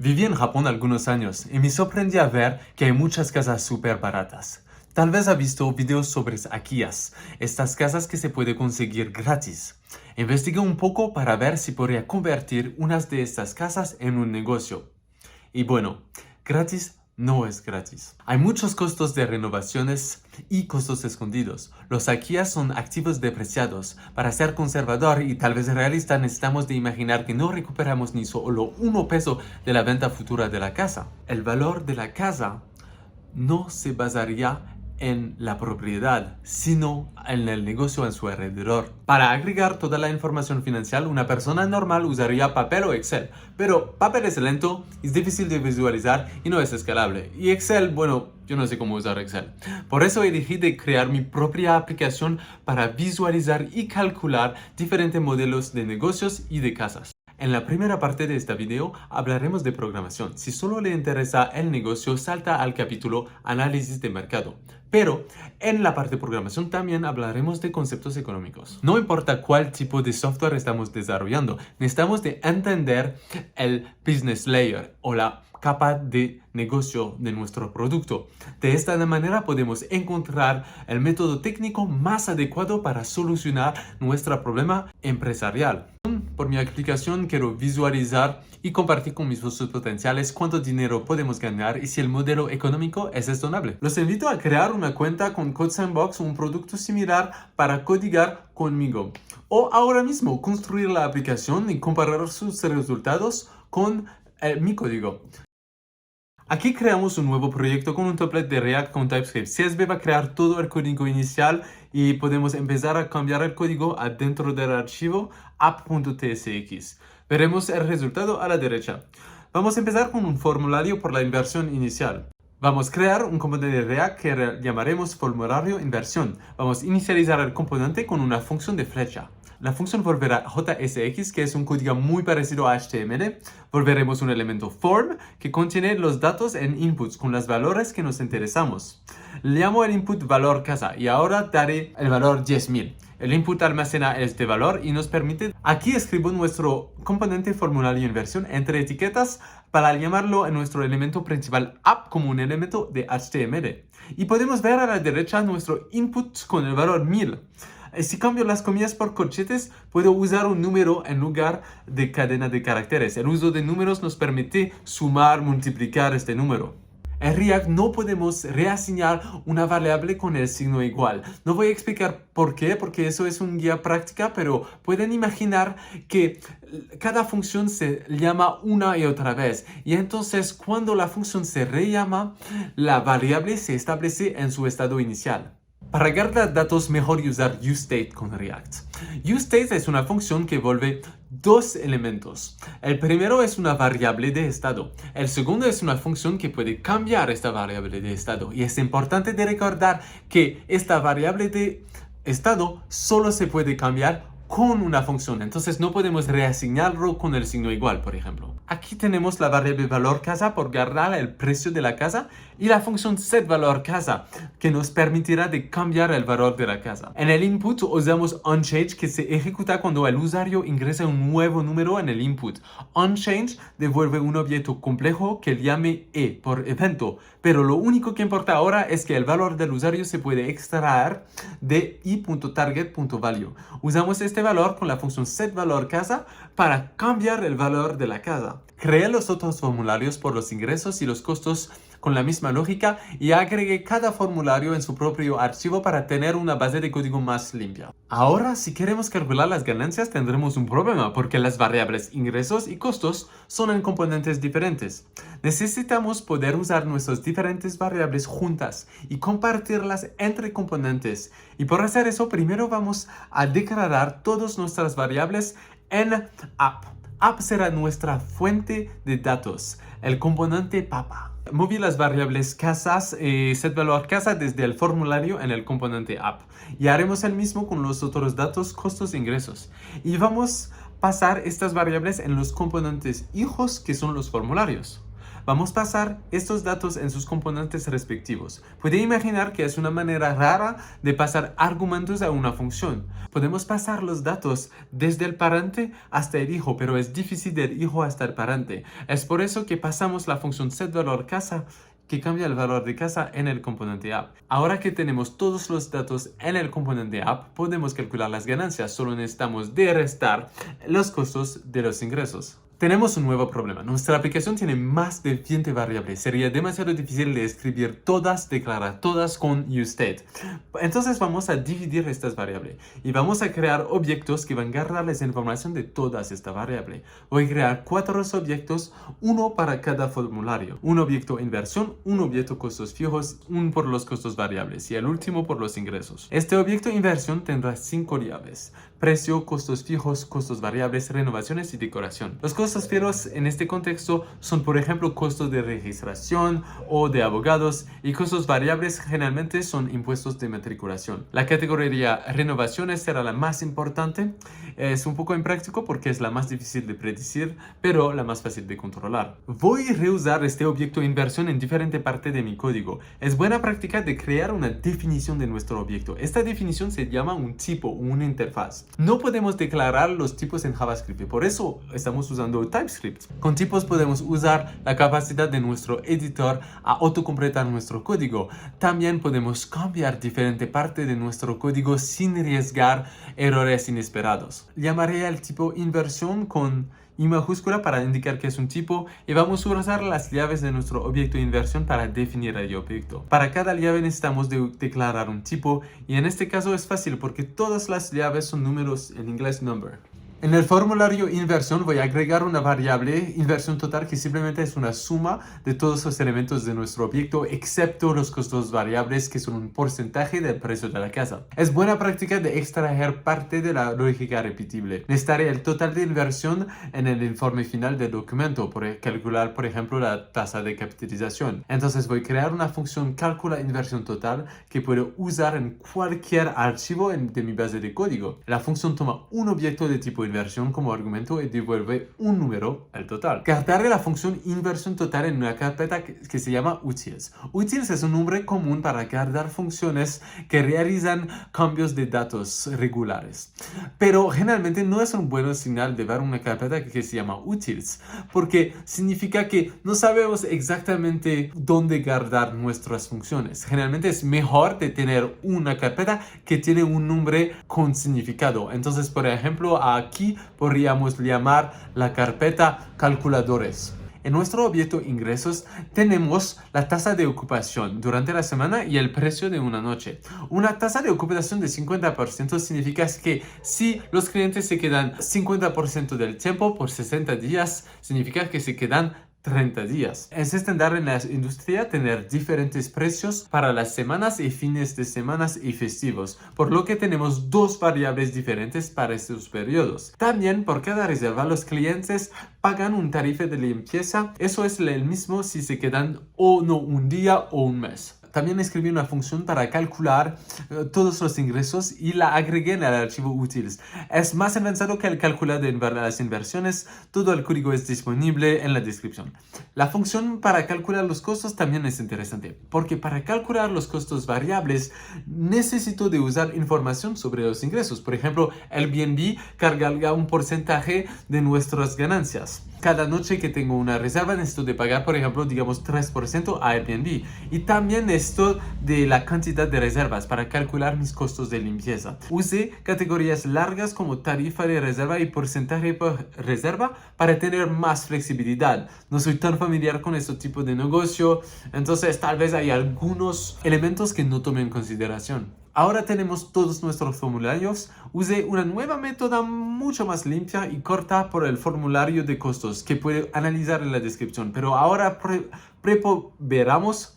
Viví en Japón algunos años y me sorprendí a ver que hay muchas casas súper baratas. Tal vez ha visto videos sobre Akiyas, estas casas que se puede conseguir gratis. Investigué un poco para ver si podría convertir unas de estas casas en un negocio. Y bueno, gratis no es gratis. Hay muchos costos de renovaciones y costos escondidos. Los Akiyas son activos depreciados. Para ser conservador y tal vez realista necesitamos de imaginar que no recuperamos ni solo 1 peso de la venta futura de la casa. El valor de la casa no se basaría en la propiedad, sino en el negocio en su alrededor. Para agregar toda la información financiera, una persona normal usaría papel o Excel, pero papel es lento, es difícil de visualizar y no es escalable. Y Excel, bueno, yo no sé cómo usar Excel. Por eso elegí de crear mi propia aplicación para visualizar y calcular diferentes modelos de negocios y de casas. En la primera parte de este video hablaremos de programación. Si solo le interesa el negocio, salta al capítulo Análisis de mercado. Pero en la parte de programación también hablaremos de conceptos económicos. No importa cuál tipo de software estamos desarrollando, necesitamos de entender el business layer o la capa de negocio de nuestro producto. De esta manera podemos encontrar el método técnico más adecuado para solucionar nuestro problema empresarial. Por mi aplicación quiero visualizar y compartir con mis socios potenciales cuánto dinero podemos ganar y si el modelo económico es razonable. Los invito a crear una cuenta con CodeSandbox o un producto similar para codigar conmigo. O ahora mismo construir la aplicación y comparar sus resultados con mi código. Aquí creamos un nuevo proyecto con un template de React con TypeScript. CSV va a crear todo el código inicial y podemos empezar a cambiar el código adentro del archivo app.tsx. Veremos el resultado a la derecha. Vamos a empezar con un formulario por la inversión inicial. Vamos a crear un componente de React que llamaremos formulario inversión. Vamos a inicializar el componente con una función de flecha. La función volverá JSX, que es un código muy parecido a HTML. Volveremos un elemento form que contiene los datos en inputs con los valores que nos interesamos. Le llamo el input valor casa y ahora daré el valor 10.000. El input almacena este valor y nos permite... Aquí escribo nuestro componente formulario inversión entre etiquetas para llamarlo en nuestro elemento principal app como un elemento de HTML. Y podemos ver a la derecha nuestro input con el valor 1000. Si cambio las comillas por corchetes, puedo usar un número en lugar de cadena de caracteres. El uso de números nos permite sumar, multiplicar este número. En React no podemos reasignar una variable con el signo igual. No voy a explicar por qué, porque eso es una guía práctica, pero pueden imaginar que cada función se llama una y otra vez. Y entonces cuando la función se rellama, la variable se establece en su estado inicial. Para guardar datos, mejor usar useState con React. useState es una función que envuelve 2 elementos. El primero es una variable de estado. El segundo es una función que puede cambiar esta variable de estado. Y es importante de recordar que esta variable de estado solo se puede cambiar con una función, entonces no podemos reasignarlo con el signo igual, por ejemplo. Aquí tenemos la variable valor casa por guardar el precio de la casa y la función setValorCasa que nos permitirá de cambiar el valor de la casa. En el input usamos onChange que se ejecuta cuando el usuario ingresa un nuevo número en el input. OnChange devuelve un objeto complejo que llame por evento, pero lo único que importa ahora es que el valor del usuario se puede extraer de i.target.value. Usamos este valor con la función setValorCasa para cambiar el valor de la casa. Creé los otros formularios por los ingresos y los costos con la misma lógica y agregué cada formulario en su propio archivo para tener una base de código más limpia. Ahora, si queremos calcular las ganancias, tendremos un problema porque las variables ingresos y costos son en componentes diferentes. Necesitamos poder usar nuestras diferentes variables juntas y compartirlas entre componentes. Y por hacer eso, primero vamos a declarar todas nuestras variables en app. App será nuestra fuente de datos, el componente papa. Moví las variables casas y setValorCasa desde el formulario en el componente app. Y haremos el mismo con los otros datos, costos e ingresos. Y vamos a pasar estas variables en los componentes hijos que son los formularios. vamos a pasar estos datos en sus componentes respectivos. Puede imaginar que es una manera rara de pasar argumentos a una función. Podemos pasar los datos desde el parente hasta el hijo, pero es difícil del hijo hasta el parente. Es por eso que pasamos la función setValorCasa que cambia el valor de casa en el componente app. Ahora que tenemos todos los datos en el componente app, podemos calcular las ganancias. Solo necesitamos de restar los costos de los ingresos. Tenemos un nuevo problema. Nuestra aplicación tiene más de 20 variables. Sería demasiado difícil de escribir todas, declarar todas con useState. Entonces vamos a dividir estas variables y vamos a crear objetos que van a guardarles información de todas estas variables. Voy a crear 4 objetos, uno para cada formulario. Un objeto inversión, un objeto costos fijos, un por los costos variables y el último por los ingresos. Este objeto inversión tendrá 5 llaves: precio, costos fijos, costos variables, renovaciones y decoración. Los costos fijos en este contexto son, por ejemplo, costos de registración o de abogados, y costos variables generalmente son impuestos de matriculación. La categoría renovaciones será la más importante. Es un poco impráctico porque es la más difícil de predecir, pero la más fácil de controlar. Voy a reusar este objeto inversión en diferentes partes de mi código. Es buena práctica de crear una definición de nuestro objeto. Esta definición se llama un tipo o una interfaz. No podemos declarar los tipos en JavaScript y por eso estamos usando TypeScript. Con tipos podemos usar la capacidad de nuestro editor a autocompletar nuestro código. También podemos cambiar diferentes partes de nuestro código sin arriesgar errores inesperados. Llamaré al tipo inversión con I mayúscula para indicar que es un tipo, y vamos a usar las llaves de nuestro objeto inversión para definir el objeto. Para cada llave necesitamos declarar un tipo, y en este caso es fácil porque todas las llaves son números, en inglés number. En el formulario inversión voy a agregar una variable inversión total que simplemente es una suma de todos los elementos de nuestro objeto excepto los costos variables, que son un porcentaje del precio de la casa. Es buena práctica de extraer parte de la lógica repetible. Necesitaré el total de inversión en el informe final del documento para calcular, por ejemplo, la tasa de capitalización. Entonces voy a crear una función calcula inversión total que puedo usar en cualquier archivo de mi base de código. La función toma un objeto de tipo inversión como argumento y devuelve un número al total. Guardaré la función inversión total en una carpeta que se llama utils. Utils es un nombre común para guardar funciones que realizan cambios de datos regulares. Pero generalmente no es un buen señal de ver una carpeta que se llama utils, porque significa que no sabemos exactamente dónde guardar nuestras funciones. Generalmente es mejor de tener una carpeta que tiene un nombre con significado. Entonces, por ejemplo, aquí podríamos llamar la carpeta calculadores. En nuestro objeto ingresos tenemos la tasa de ocupación durante la semana y el precio de una noche. Una tasa de ocupación de 50% significa que si los clientes se quedan 50% del tiempo por 60 días, significa que se quedan 30 días. Es estándar en la industria tener diferentes precios para las semanas y fines de semanas y festivos, por lo que tenemos dos variables diferentes para estos periodos. También por cada reserva los clientes pagan un tarifa de limpieza. Eso es el mismo si se quedan o no un día o un mes. También escribí una función para calcular todos los ingresos y la agregué en el archivo utils. Es más avanzado que el cálculo de las inversiones. Todo el código es disponible en la descripción. La función para calcular los costos también es interesante, porque para calcular los costos variables necesito de usar información sobre los ingresos. Por ejemplo, Airbnb carga un porcentaje de nuestras ganancias. Cada noche que tengo una reserva necesito de pagar, por ejemplo, digamos 3% a Airbnb. Y también esto de la cantidad de reservas para calcular mis costos de limpieza. Usé categorías largas como tarifa de reserva y porcentaje por reserva para tener más flexibilidad. No soy tan familiar con este tipo de negocio, entonces tal vez hay algunos elementos que no tomé en consideración. Ahora tenemos todos nuestros formularios. Usé una nueva métoda mucho más limpia y corta por el formulario de costos que puede analizar en la descripción. Pero ahora prepoveramos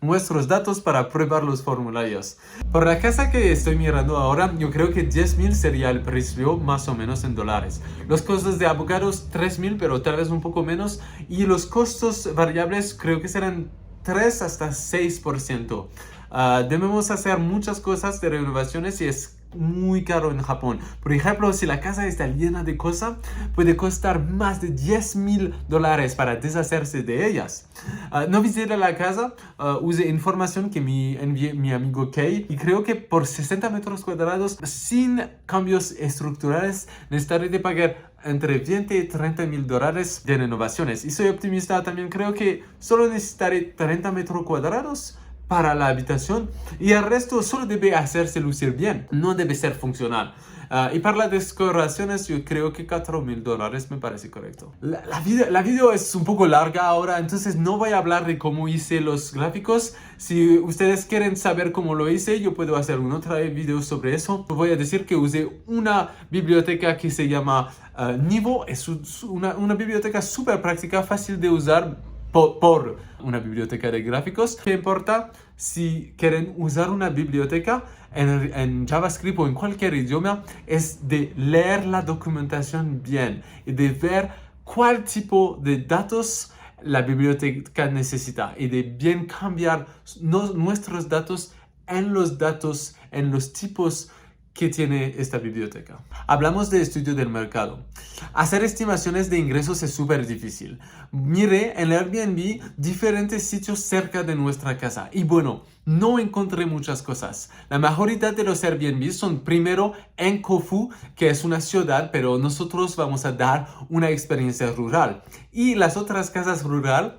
nuestros datos para probar los formularios. Por la casa que estoy mirando ahora, yo creo que 10,000 sería el precio más o menos en dólares. Los costos de abogados 3,000, pero tal vez un poco menos. Y los costos variables creo que serán 3 hasta 6%. Debemos hacer muchas cosas de renovaciones y es muy caro en Japón. Por ejemplo, si la casa está llena de cosas, puede costar más de $10,000 para deshacerse de ellas. No visité la casa, usé información que me envió mi amigo Kay y creo que por 60 metros cuadrados sin cambios estructurales necesitaré de pagar entre 20 y 30 mil dólares de renovaciones. Y soy optimista también, creo que solo necesitaré 30 metros cuadrados para la habitación y el resto solo debe hacerse lucir bien, no debe ser funcional. Y para las decoraciones yo creo que $4,000 me parece correcto. La video es un poco larga ahora, entonces no voy a hablar de cómo hice los gráficos. Si ustedes quieren saber cómo lo hice, yo puedo hacer un otro video sobre eso. Voy a decir que usé una biblioteca que se llama Nivo. Es una biblioteca súper práctica, fácil de usar por una biblioteca de gráficos. ¿Qué importa si quieren usar una biblioteca en JavaScript o en cualquier idioma? Es de leer la documentación bien y de ver cuál tipo de datos la biblioteca necesita y de bien cambiar nuestros datos en los tipos que tiene esta biblioteca. Hablamos de estudio del mercado. Hacer estimaciones de ingresos es súper difícil. Miré en Airbnb diferentes sitios cerca de nuestra casa y bueno, no encontré muchas cosas. La mayoría de los Airbnb son primero en Kofu, que es una ciudad, pero nosotros vamos a dar una experiencia rural. Y las otras casas rurales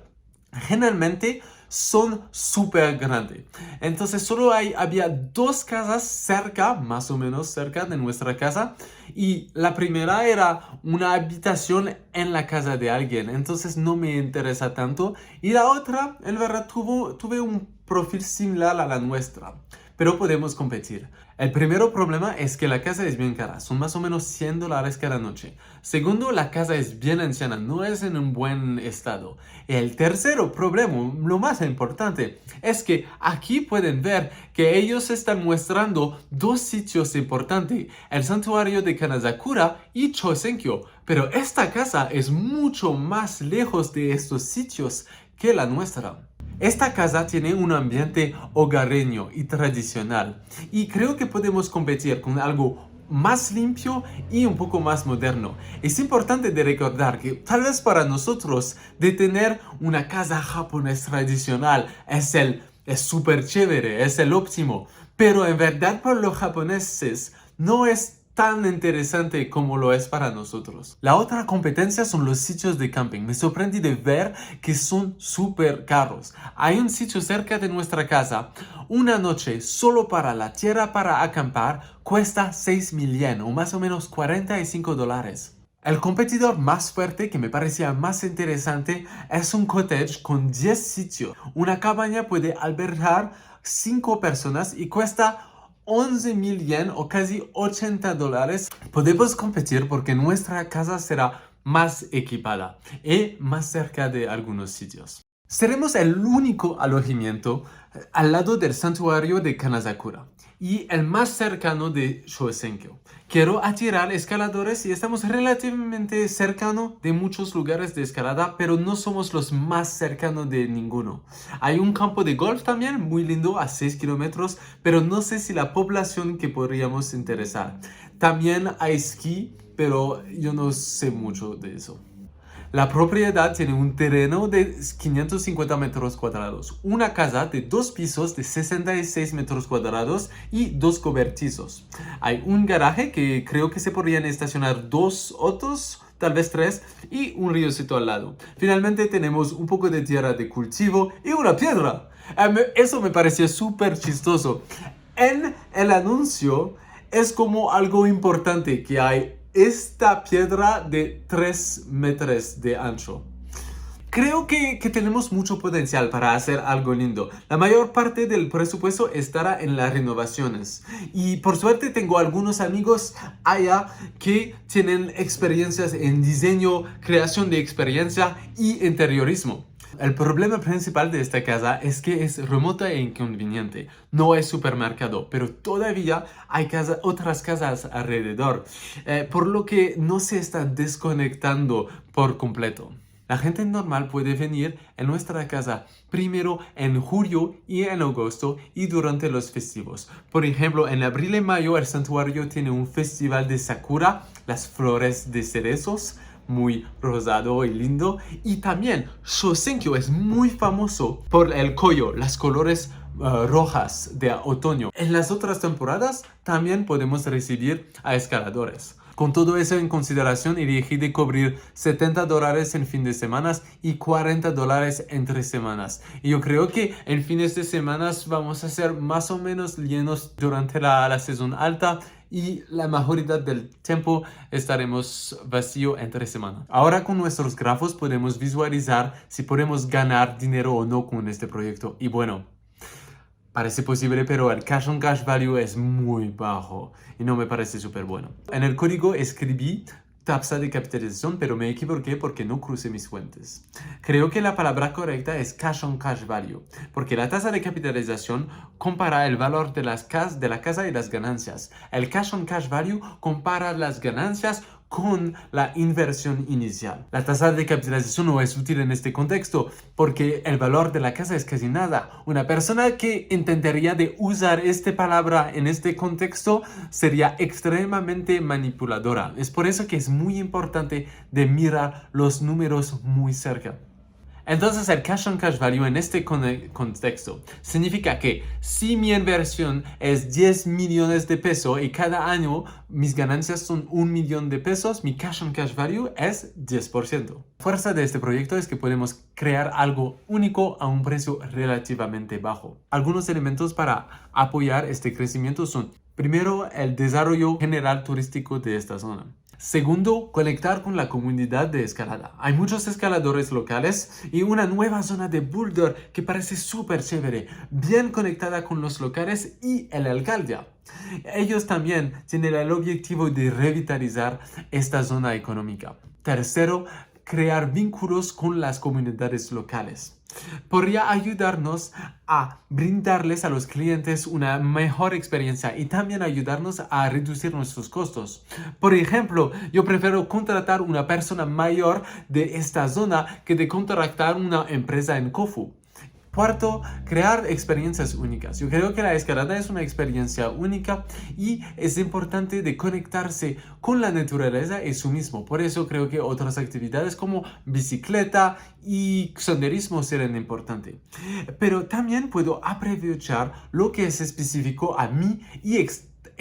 generalmente son súper grandes. Entonces solo había 2 casas cerca, más o menos cerca de nuestra casa. Y la primera era una habitación en la casa de alguien. Entonces no me interesa tanto. Y la otra, en verdad, tuve un perfil similar a la nuestra. Pero podemos competir. El primer problema es que la casa es bien cara, son más o menos $100 cada noche. Segundo, la casa es bien anciana, no es en un buen estado. El tercer problema, lo más importante, es que aquí pueden ver que ellos están mostrando 2 sitios importantes, el santuario de Kanazakura y Chosenkyo. Pero esta casa es mucho más lejos de estos sitios que la nuestra. Esta casa tiene un ambiente hogareño y tradicional y creo que podemos competir con algo más limpio y un poco más moderno. Es importante de recordar que tal vez para nosotros de tener una casa japonesa tradicional es súper chévere, es el óptimo, pero en verdad para los japoneses no es tan interesante como lo es para nosotros. La otra competencia son los sitios de camping. Me sorprendí de ver que son súper caros. Hay un sitio cerca de nuestra casa. Una noche solo para la tierra para acampar cuesta 6,000 yen o más o menos $45. El competidor más fuerte que me parecía más interesante es un cottage con 10 sitios. Una cabaña puede albergar 5 personas y cuesta 11,000 yen o casi $80. Podemos competir porque nuestra casa será más equipada y más cerca de algunos sitios. Seremos el único alojamiento al lado del santuario de Kanazakura y el más cercano de Shosenkyo. Quiero atirar escaladores y estamos relativamente cercanos de muchos lugares de escalada, pero no somos los más cercanos de ninguno. Hay un campo de golf también muy lindo a 6 kilómetros, pero no sé si la población que podríamos interesar. También hay esquí, pero yo no sé mucho de eso. La propiedad tiene un terreno de 550 metros cuadrados, una casa de 2 pisos de 66 metros cuadrados y 2 cobertizos. Hay un garaje que creo que se podrían estacionar 2 autos, tal vez 3, y un ríocito al lado. Finalmente tenemos un poco de tierra de cultivo y una piedra. Eso me pareció súper chistoso. En el anuncio es como algo importante que hay esta piedra de 3 metros de ancho. Creo que tenemos mucho potencial para hacer algo lindo. La mayor parte del presupuesto estará en las renovaciones. Y por suerte tengo algunos amigos allá que tienen experiencias en diseño, creación de experiencia y interiorismo. El problema principal de esta casa es que es remota e inconveniente. No hay supermercado, pero todavía hay otras casas alrededor, por lo que no se está desconectando por completo. La gente normal puede venir en nuestra casa primero en julio y en agosto y durante los festivos. Por ejemplo, en abril y mayo el santuario tiene un festival de sakura, las flores de cerezos, muy rosado y lindo. Y también Shosenkyo es muy famoso por el koyo, las colores rojas de otoño. En las otras temporadas también podemos recibir a escaladores. Con todo eso en consideración, elegí de cubrir $70 en fin de semana y $40 entre semanas. Y yo creo que en fines de semana vamos a ser más o menos llenos durante la sesión alta y la mayoría del tiempo estaremos vacío entre semanas. Ahora con nuestros grafos podemos visualizar si podemos ganar dinero o no con este proyecto. Y bueno, parece posible, pero el cash on cash value es muy bajo y no me parece súper bueno. En el código escribí tasa de capitalización, pero me equivoqué porque no crucé mis fuentes. Creo que la palabra correcta es cash on cash value, porque la tasa de capitalización compara el valor de la casa y las ganancias. El cash on cash value compara las ganancias con la inversión inicial. La tasa de capitalización no es útil en este contexto porque el valor de la casa es casi nada. Una persona que intentaría de usar esta palabra en este contexto sería extremadamente manipuladora. Es por eso que es muy importante de mirar los números muy cerca. Entonces el cash on cash value en este contexto significa que si mi inversión es 10 millones de pesos y cada año mis ganancias son 1 millón de pesos, mi cash on cash value es 10%. La fuerza de este proyecto es que podemos crear algo único a un precio relativamente bajo. Algunos elementos para apoyar este crecimiento son: primero, el desarrollo general turístico de esta zona. Segundo, conectar con la comunidad de escalada. Hay muchos escaladores locales y una nueva zona de boulder que parece súper chévere, bien conectada con los locales y el alcalde. Ellos también tienen el objetivo de revitalizar esta zona económica. Tercero, crear vínculos con las comunidades locales. Podría ayudarnos a brindarles a los clientes una mejor experiencia y también ayudarnos a reducir nuestros costos. Por ejemplo, yo prefiero contratar una persona mayor de esta zona que de contratar una empresa en Kofu. Cuarto, crear experiencias únicas. Yo creo que la escalada es una experiencia única y es importante de conectarse con la naturaleza y su mismo. Por eso creo que otras actividades como bicicleta y senderismo serán importantes. Pero también puedo aprovechar lo que es específico a mí y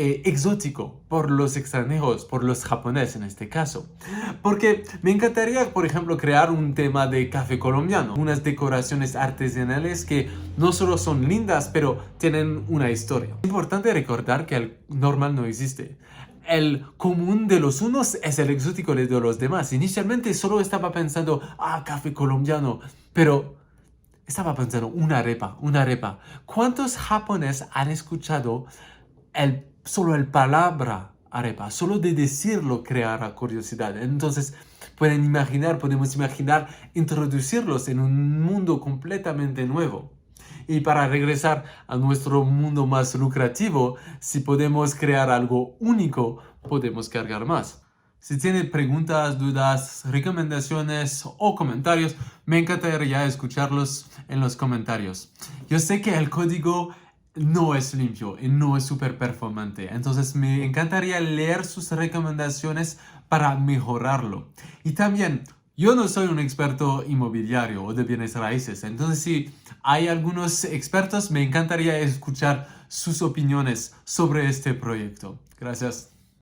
exótico por los extranjeros, por los japoneses en este caso. Porque me encantaría, por ejemplo, crear un tema de café colombiano, unas decoraciones artesanales que no solo son lindas, pero tienen una historia. Es importante recordar que el normal no existe. El común de los unos es el exótico de los demás. Inicialmente solo estaba pensando, café colombiano, pero estaba pensando una arepa. ¿Cuántos japoneses han escuchado solo el palabra arepa? Solo de decirlo creará curiosidad. Entonces podemos imaginar introducirlos en un mundo completamente nuevo. Y para regresar a nuestro mundo más lucrativo, si podemos crear algo único, podemos cargar más. Si tienen preguntas, dudas, recomendaciones o comentarios, me encantaría escucharlos en los comentarios. Yo sé que el código no es limpio y no es súper performante. Entonces me encantaría leer sus recomendaciones para mejorarlo. Y también, yo no soy un experto inmobiliario o de bienes raíces. Entonces si hay algunos expertos, me encantaría escuchar sus opiniones sobre este proyecto. Gracias.